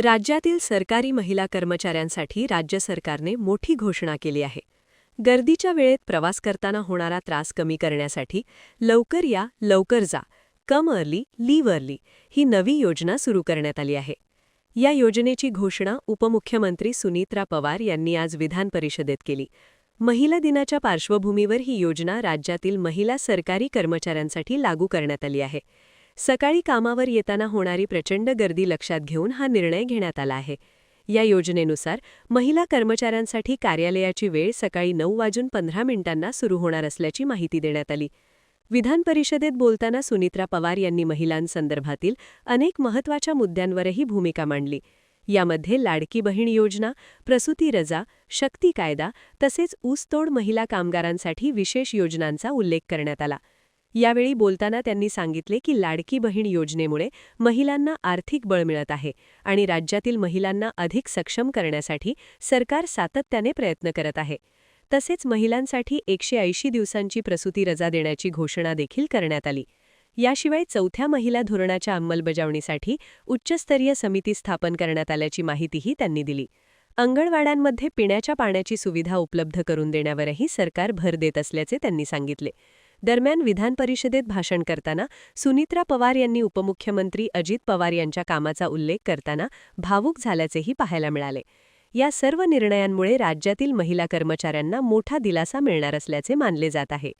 राज्यातील सरकारी महिला कर्मचाऱ्यांसाठी राज्य सरकारने मोठी घोषणा केली आहे. गर्दीच्या वेळेत प्रवास करताना होणारा त्रास कमी करण्यासाठी लवकर या लवकर जा, कम अर्ली लीव्ह अर्ली ही नवी योजना सुरू करण्यात आली आहे. या योजनेची घोषणा उपमुख्यमंत्री सुनीत्रा पवार यांनी आज विधान परिषदेत केली. महिला दिनाच्या पार्श्वभूमीवर ही योजना राज्यातील महिला सरकारी कर्मचाऱ्यांसाठी लागू करण्यात आली आहे. सकाळी कामावर येताना होणारी प्रचंड गर्दी लक्षात घेऊन हा निर्णय घेण्यात आला आहे. या योजनेनुसार महिला कर्मचाऱ्यांसाठी कार्यालयाची वेळ सकाळी 9:15 सुरू होणार असल्याची माहिती देण्यात आली. विधान परिषदेत बोलताना सुनीत्रा पवार यांनी महिलांसंदर्भातील अनेक महत्त्वाच्या मुद्द्यांवरही भूमिका मांडली. यामध्ये लाडकी बहीण योजना, प्रसूती रजा, शक्ती कायदा तसेच ऊसतोड महिला कामगारांसाठी विशेष योजनांचा उल्लेख करण्यात आला. यावेळी बोलताना त्यांनी सांगितले की लाडकी बहीण योजनेमुळे महिलांना आर्थिक बळ मिळत आहे आणि राज्यातील महिलांना अधिक सक्षम करण्यासाठी सरकार सातत्याने प्रयत्न करत आहे. तसेच महिलांसाठी 180 दिवसांची प्रसूती रजा देण्याची घोषणा देखील करण्यात आली. याशिवाय चौथ्या महिला धोरणाच्या अंमलबजावणीसाठी उच्चस्तरीय समिती स्थापन करण्यात आल्याची माहितीही त्यांनी दिली. अंगणवाड्यांमध्ये पिण्याच्या पाण्याची सुविधा उपलब्ध करून देण्यावरही सरकार भर देत असल्याचे त्यांनी सांगितले. दरम्यान विधान परिषदेत भाषण करताना सुनीत्रा पवार यांनी उपमुख्यमंत्री अजित पवार यांच्या कामाचा उल्लेख करताना भावूक झाल्याचेही पाहायला मिळाले. या सर्व निर्णयांमुळे राज्यातील महिला कर्मचाऱ्यांना मोठा दिलासा मिळणार असल्याचे मानले जात आहे.